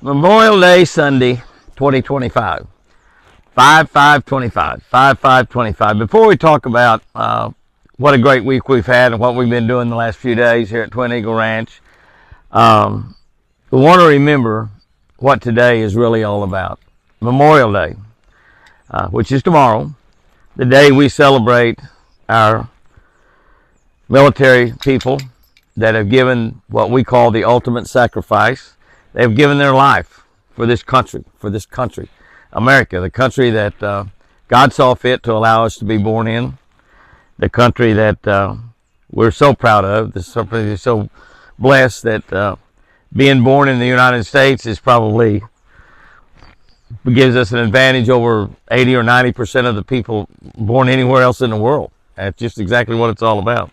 Memorial Day Sunday, 2025. 5/5/25. 5/5/25. Before we talk about what a great week we've had and what we've been doing the last few days here at Twin Eagle Ranch, we want to remember what today is really all about. Memorial Day, which is tomorrow, the day we celebrate our military people that have given what we call the ultimate sacrifice. They've given their life for this country, America, the country that God saw fit to allow us to be born in, the country that we're so proud of, this country is so blessed that being born in the United States is probably gives us an advantage over 80 or 90% of the people born anywhere else in the world. That's just exactly what it's all about.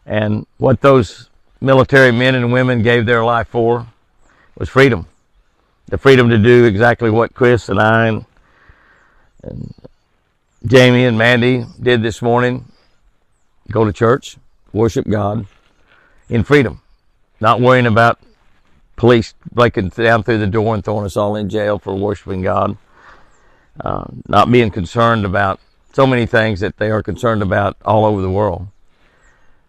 And what those military men and women gave their life for was freedom. The freedom to do exactly what Chris and I and Jamie and Mandy did this morning. Go to church, worship God in freedom. Not worrying about police breaking down through the door and throwing us all in jail for worshiping God. Not being concerned about so many things that they are concerned about all over the world.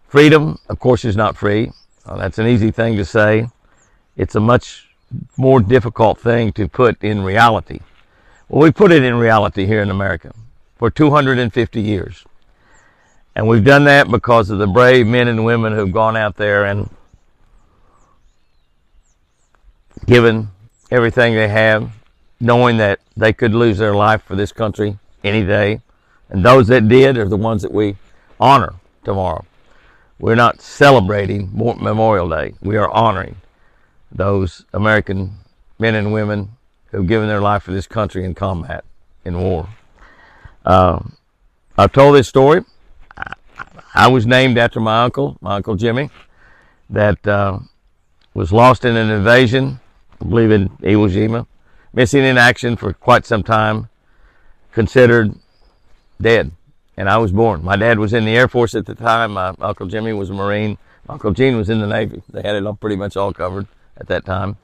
Freedom, of course, is not free. That's an easy thing to say. It's a much more difficult thing to put in reality. Well, we put it in reality here in America for 250 years. And we've done that because of the brave men and women who've gone out there and given everything they have, knowing that they could lose their life for this country any day. And those that did are the ones that we honor tomorrow. We're not celebrating Memorial Day. We are honoring those American men and women who've given their life for this country in combat, in war. I've told this story. I was named after my uncle Jimmy, that was lost in an invasion, I believe in Iwo Jima, missing in action for quite some time, considered dead. And I was born. My dad was in the Air Force at the time. My Uncle Jimmy was a Marine. Uncle Gene was in the Navy. They had it all pretty much all covered at that time.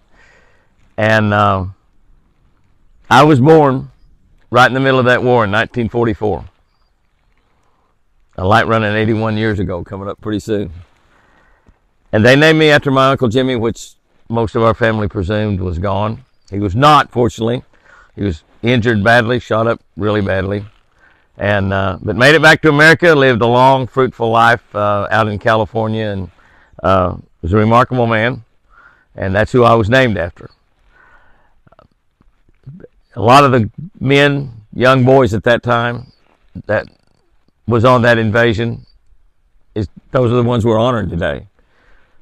And I was born right in the middle of that war in 1944. A light running 81 years ago, coming up pretty soon. And they named me after my Uncle Jimmy, which most of our family presumed was gone. He was not, fortunately. He was injured badly, shot up really badly. And but made it back to America, lived a long, fruitful life out in California, and was a remarkable man. And that's who I was named after. A lot of the men, young boys at that time, that was on that invasion, those are the ones we're honoring today,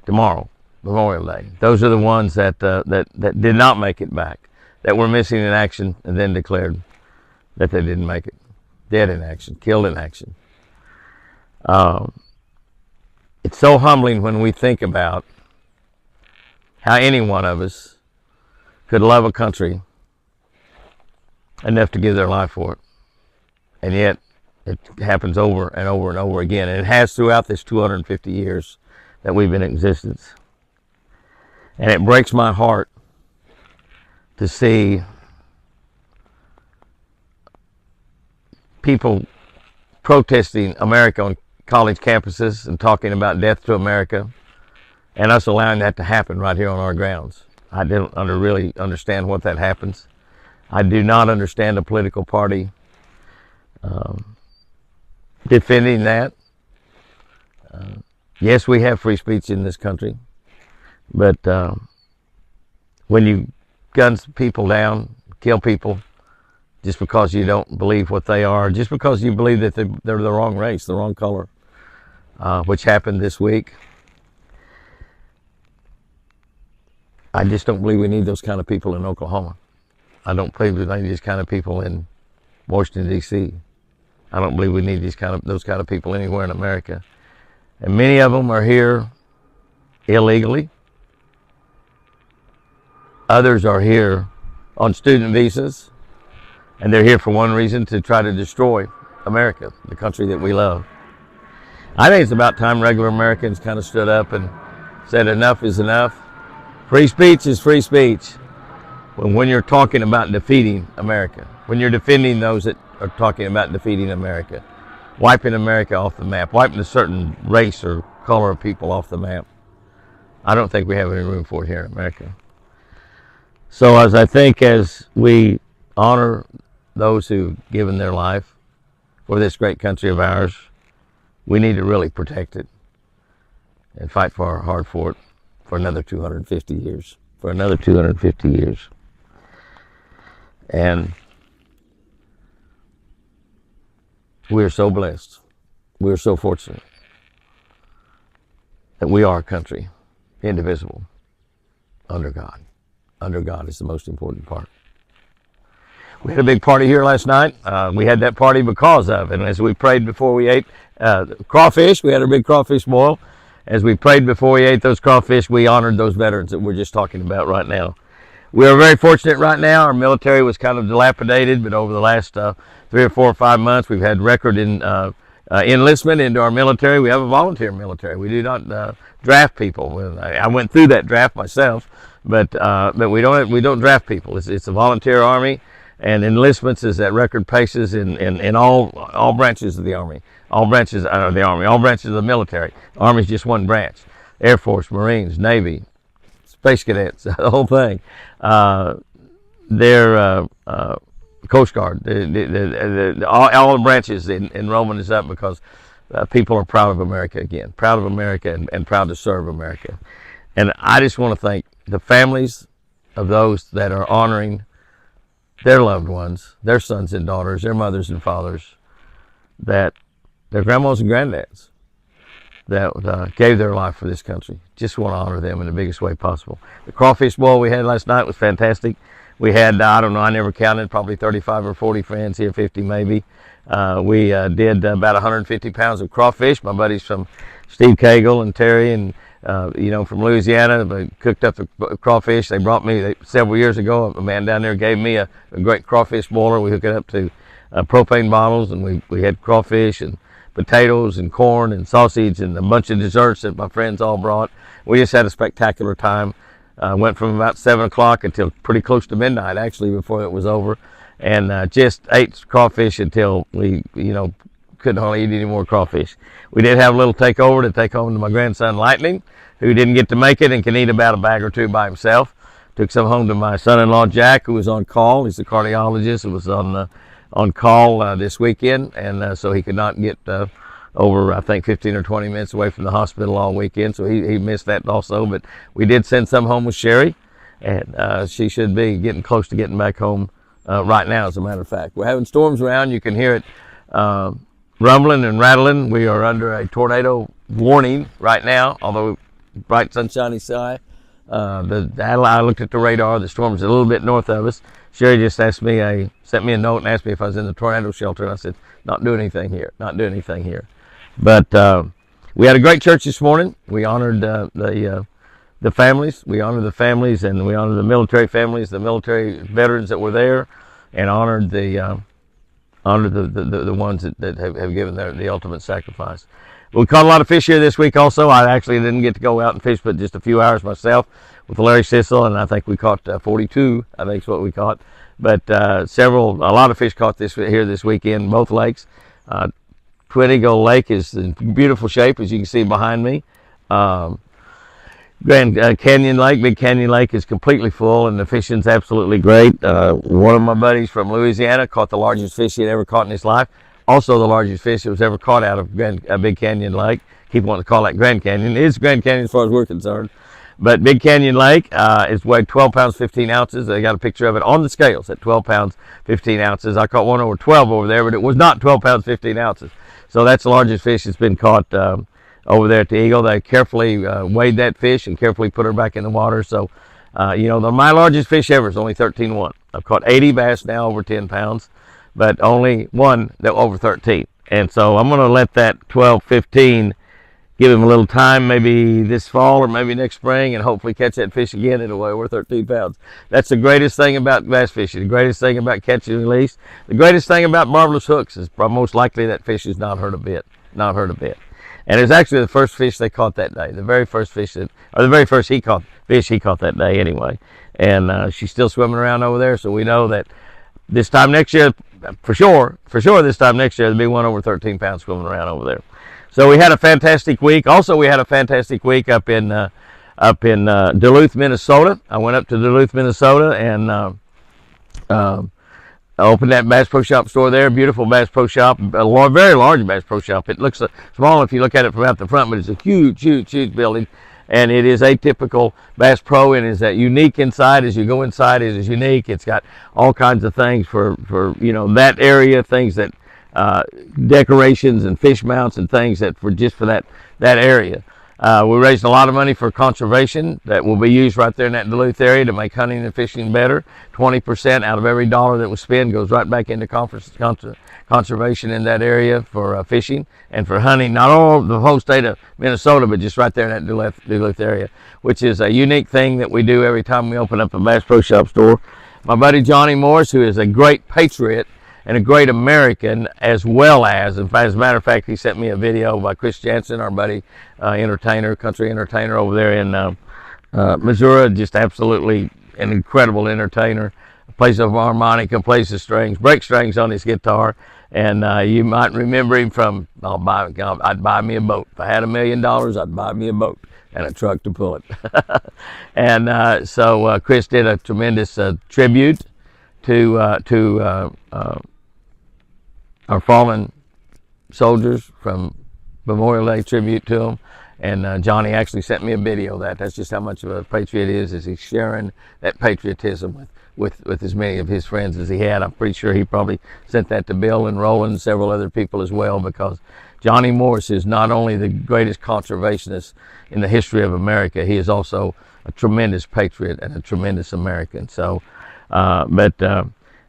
tomorrow, Memorial Day. Those are the ones that did not make it back, that were missing in action, and then declared that they didn't make it. Dead in action, killed in action. It's so humbling when we think about how any one of us could love a country enough to give their life for it. And yet it happens over and over and over again. And it has throughout this 250 years that we've been in existence. And it breaks my heart to see people protesting America on college campuses and talking about death to America, and us allowing that to happen right here on our grounds. I don't really understand what that happens. I do not understand a political party defending that. Yes, we have free speech in this country, but when you gun people down, kill people, just because you don't believe what they are, just because you believe that they're the wrong race, the wrong color, which happened this week. I just don't believe we need those kind of people in Oklahoma. I don't believe we need these kind of people in Washington, D.C. I don't believe we need those kind of people anywhere in America. And many of them are here illegally. Others are here on student visas. And they're here for one reason, to try to destroy America, the country that we love. I think it's about time regular Americans kind of stood up and said enough is enough. Free speech is free speech. when you're talking about defeating America, when you're defending those that are talking about defeating America, wiping America off the map, wiping a certain race or color of people off the map, I don't think we have any room for it here in America. So as we honor those who've given their life for this great country of ours, we need to really protect it and fight hard for it for another 250 years. For another 250 years. And we're so blessed. We're so fortunate that we are a country indivisible under God. Under God is the most important part. We had a big party here last night. We had that party because of, and as we prayed before we ate crawfish, we had a big crawfish boil. As we prayed before we ate those crawfish, we honored those veterans that we're just talking about right now. We are very fortunate right now. Our military was kind of dilapidated, but over the last 3 or 4 or 5 months, we've had record in enlistment into our military. We have a volunteer military. We do not draft people. I went through that draft myself, but we don't draft people. It's a volunteer army, and enlistments is at record paces in all branches of the army. All branches of the army. All branches of the military. Army is just one branch. Air Force, Marines, Navy, Space Cadets, the whole thing. They're Coast Guard. All the branches enrollment is up because people are proud of America again. Proud of America and proud to serve America. And I just want to thank the families of those that are honoring their loved ones, their sons and daughters, their mothers and fathers, that their grandmas and granddads that gave their life for this country. Just want to honor them in the biggest way possible. The crawfish boil we had last night was fantastic. We had, I don't know, I never counted, probably 35 or 40 friends here, 50 maybe. We did about 150 pounds of crawfish. My buddies from Steve Cagle and Terry and from Louisiana, they cooked up the crawfish. They brought me, several years ago, a man down there gave me a great crawfish boiler. We hooked it up to propane bottles, and we had crawfish and potatoes and corn and sausage and a bunch of desserts that my friends all brought. We just had a spectacular time. Went from about 7 o'clock until pretty close to midnight, actually, before it was over, and just ate crawfish until we, couldn't hardly eat any more crawfish. We did have a little takeover to take home to my grandson Lightning, who didn't get to make it and can eat about a bag or two by himself. Took some home to my son-in-law Jack, who was on call. He's a cardiologist who was on call this weekend, and so he could not get over, I think, 15 or 20 minutes away from the hospital all weekend, so he missed that also. But we did send some home with Sherry, and she should be getting close to getting back home right now, as a matter of fact. We're having storms around. You can hear it rumbling and rattling. We are under a tornado warning right now, although bright sunshiny sky. I looked at the radar. The storm's a little bit north of us. Sherry just sent me a note and asked me if I was in the tornado shelter, and I said, not doing anything here. But we had a great church this morning. We honored the families. We honored the families, and we honored the military families, the military veterans that were there, and honored the ones that have given the ultimate sacrifice. We caught a lot of fish here this week also. I actually didn't get to go out and fish but just a few hours myself with Larry Sissel, and I think we caught 42, I think is what we caught. But a lot of fish caught here this weekend, both lakes. Twin Eagle Lake is in beautiful shape, as you can see behind me. Grand Canyon Lake, Big Canyon Lake, is completely full, and the fishing's absolutely great. One of my buddies from Louisiana caught the largest fish he had ever caught in his life. Also the largest fish that was ever caught out of Big Canyon Lake. Keep wanting to call that Grand Canyon. It is Grand Canyon as far as we're concerned. But Big Canyon Lake is weighed 12 pounds, 15 ounces. They got a picture of it on the scales at 12 pounds, 15 ounces. I caught one over 12 over there, but it was not 12 pounds, 15 ounces. So that's the largest fish that's been caught over there at the Eagle. They carefully weighed that fish and carefully put her back in the water. So, my largest fish ever is only 13.1. I've caught 80 bass now over 10 pounds, but only one that over 13. And so I'm going to let that 12, 15 give him a little time, maybe this fall or maybe next spring, and hopefully catch that fish again at a weigh over 13 pounds. That's the greatest thing about bass fishing, the greatest thing about catch and release, the greatest thing about marvelous hooks is most likely that fish is not hurt a bit. And it was actually the first fish they caught that day. The very first fish that, or the very first fish he caught that day anyway. And she's still swimming around over there. So we know that this time next year, for sure this time next year, there'll be one over 13 pounds swimming around over there. So we had a fantastic week. Also, we had a fantastic week up in Duluth, Minnesota. I went up to Duluth, Minnesota, and I opened that Bass Pro Shop store there. Beautiful Bass Pro Shop, a very large Bass Pro Shop. It looks small if you look at it from out the front, but it's a huge building. And it is atypical Bass Pro, and is that unique inside. As you go inside, it is unique. It's got all kinds of things for that area, things that decorations and fish mounts and things that for that area. We raised a lot of money for conservation that will be used right there in that Duluth area to make hunting and fishing better. 20% out of every dollar that was spent goes right back into conservation in that area for fishing and for hunting, not all the whole state of Minnesota, but just right there in that Duluth area, which is a unique thing that we do every time we open up a Bass Pro Shop store. My buddy Johnny Morris, who is a great patriot and a great American, as well as a matter of fact, he sent me a video by Chris Jansen, our buddy country entertainer over there in Missouri, just absolutely an incredible entertainer. Plays a harmonica, plays the strings, breaks strings on his guitar, and you might remember him from, I'd buy me a boat. If I had $1 million, I'd buy me a boat and a truck to pull it. And so Chris did a tremendous tribute to our fallen soldiers, from Memorial Day tribute to them. And Johnny actually sent me a video of that. That's just how much of a patriot he is he's sharing that patriotism with as many of his friends as he had. I'm pretty sure he probably sent that to Bill and Roland and several other people as well, because Johnny Morris is not only the greatest conservationist in the history of America, he is also a tremendous patriot and a tremendous American. So,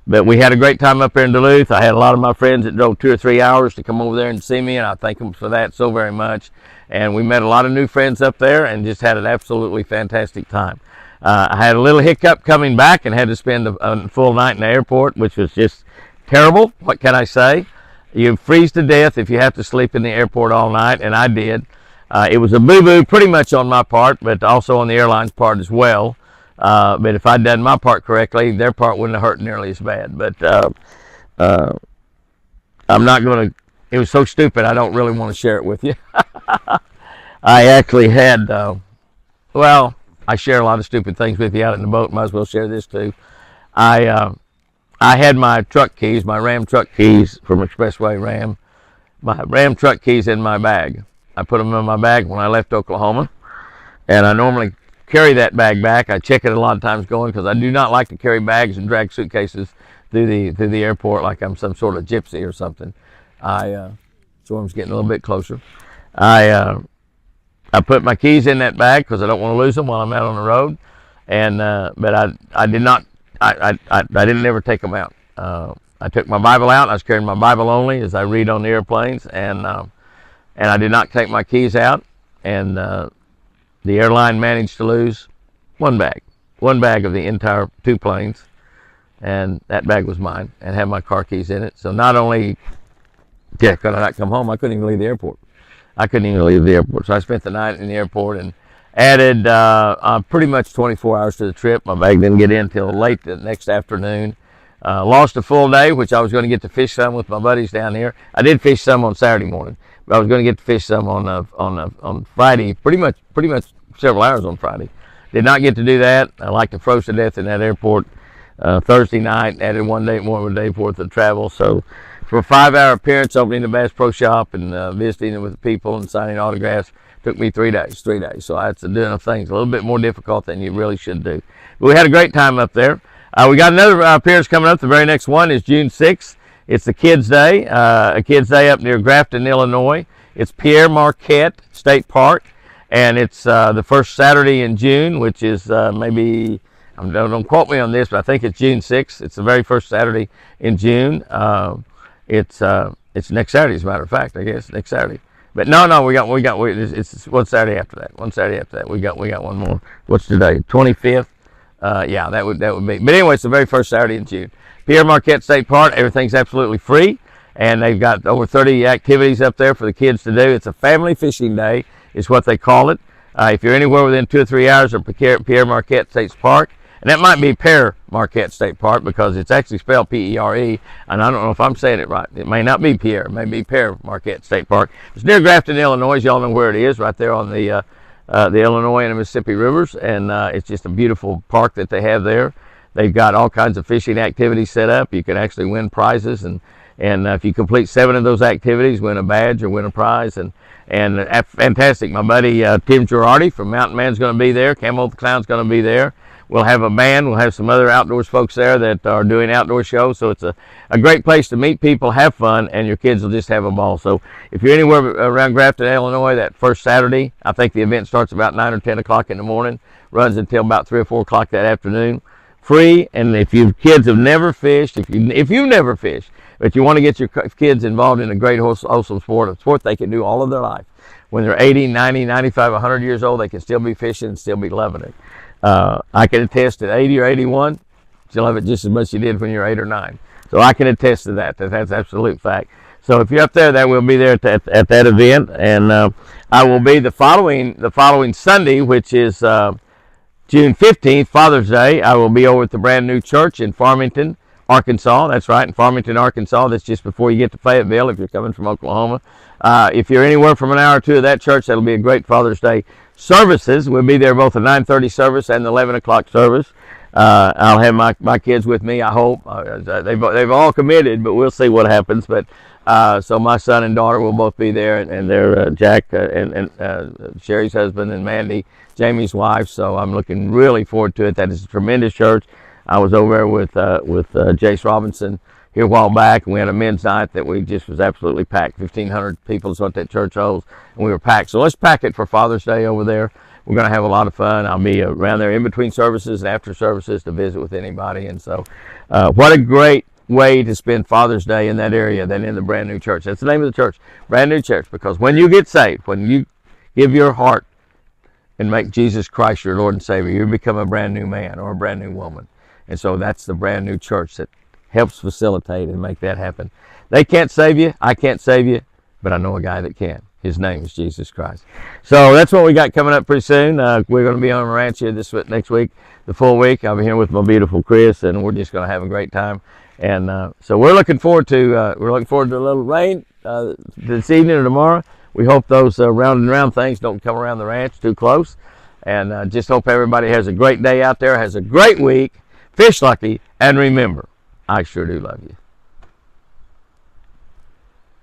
but we had a great time up there in Duluth. I had a lot of my friends that drove 2 or 3 hours to come over there and see me, and I thank them for that so very much. And we met a lot of new friends up there and just had an absolutely fantastic time. I had a little hiccup coming back and had to spend a full night in the airport, which was just terrible. What can I say? You freeze to death if you have to sleep in the airport all night, and I did. It was a boo-boo pretty much on my part, but also on the airline's part as well. But if I'd done my part correctly, their part wouldn't have hurt nearly as bad. But I'm not going to, it was so stupid, I don't really want to share it with you. I actually had, I share a lot of stupid things with you out in the boat. Might as well share this too. I had my truck keys, my Ram truck keys from Expressway Ram, my Ram truck keys in my bag. I put them in my bag when I left Oklahoma, and I normally carry that bag back. I check it a lot of times going, because I do not like to carry bags and drag suitcases through the airport like I'm some sort of gypsy or something. Storm's getting a little bit closer. I put my keys in that bag because I don't want to lose them while I'm out on the road, and but I did not. I didn't ever take them out. I took my Bible out. I was carrying my Bible only as I read on the airplanes, and I did not take my keys out. And the airline managed to lose one bag of the entire 2 planes, and that bag was mine and had my car keys in it. So not only could I not come home, I couldn't even leave the airport. So I spent the night in the airport and added pretty much 24 hours to the trip. My bag didn't get in until late the next afternoon. Lost a full day, which I was going to get to fish some with my buddies down here. I did fish some on Saturday morning, but I was going to get to fish some on Friday, pretty much several hours on Friday. Did not get to do that. I like to froze to death in that airport. Thursday night, added one more day worth of travel. So for a 5-hour appearance, opening the Bass Pro Shop and visiting with the people and signing autographs, took me 3 days. So I had to do things a little bit more difficult than you really should do. But we had a great time up there. We got another appearance coming up. The very next one is June 6th. It's the Kids Day, a Kids Day up near Grafton, Illinois. It's Pierre Marquette State Park, and it's the first Saturday in June, which is maybe, don't quote me on this, but I think it's June 6th. It's the very first Saturday in June. It's next Saturday, as a matter of fact, I guess, next Saturday. But no, it's one Saturday after that. We got one more. What's today? 25th. Yeah, that would be. But anyway, it's the very first Saturday in June. Pierre Marquette State Park. Everything's absolutely free, and they've got over 30 activities up there for the kids to do. It's a family fishing day is what they call it. If you're anywhere within 2 or 3 hours of Pierre Marquette State Park, and that might be Pere Marquette State Park because it's actually spelled P-E-R-E, and I don't know if I'm saying it right. It may not be Pierre, it may be Pere Marquette State Park. It's near Grafton, Illinois. Y'all know where it is, right there on the Illinois and the Mississippi rivers, and it's just a beautiful park that they have there. They've got all kinds of fishing activities set up. You can actually win prizes, and if you complete 7 of those activities, win a badge or win a prize, and fantastic. My buddy Tim Girardi from Mountain Man's going to be there. Camo the Clown's going to be there. We'll have a band. We'll have some other outdoors folks there that are doing outdoor shows. So it's a great place to meet people, have fun, and your kids will just have a ball. So if you're anywhere around Grafton, Illinois, that first Saturday, I think the event starts about 9 or 10 o'clock in the morning, runs until about 3 or 4 o'clock that afternoon. Free, and if your kids have never fished, if you've never fished, but you want to get your kids involved in a great, wholesome sport, a sport they can do all of their life. When they're 80, 90, 95, 100 years old, they can still be fishing and still be loving it. I can attest at 80 or 81, you'll love it just as much as you did when you were 8 or 9. So I can attest to that. That's absolute fact. So if you're up there, that will be there at that event, and I will be the following Sunday, which is June 15th, Father's Day. I will be over at the brand new church in Farmington, Arkansas. That's right, in Farmington, Arkansas. That's just before you get to Fayetteville if you're coming from Oklahoma. If you're anywhere from an hour or two of that church, that'll be a great Father's Day services. We'll be there both the 9:30 service and the 11 o'clock service. I'll have my kids with me, I hope. They've all committed, but we'll see what happens. But so my son and daughter will both be there, and they're Jack and Sherry's husband, and Mandy, Jamie's wife. So I'm looking really forward to it. That is a tremendous church. I was over there with Jace Robinson here a while back, and we had a men's night that we just was absolutely packed. 1,500 people is what that church holds, and we were packed. So let's pack it for Father's Day over there. We're going to have a lot of fun. I'll be around there in between services and after services to visit with anybody. And so what a great way to spend Father's Day in that area than in the brand new church. That's the name of the church, brand new church, because when you get saved, when you give your heart and make Jesus Christ your Lord and Savior, you become a brand new man or a brand new woman. And so that's the brand new church that helps facilitate and make that happen. They can't save you. I can't save you, but I know a guy that can. His name is Jesus Christ. So that's what we got coming up pretty soon. We're going to be on the ranch here next week, the full week. I'll be here with my beautiful Chris, and we're just going to have a great time. And so we're looking forward to a little rain this evening or tomorrow. We hope those round and round things don't come around the ranch too close. And just hope everybody has a great day out there, has a great week. Fish lucky, and remember, I sure do love you.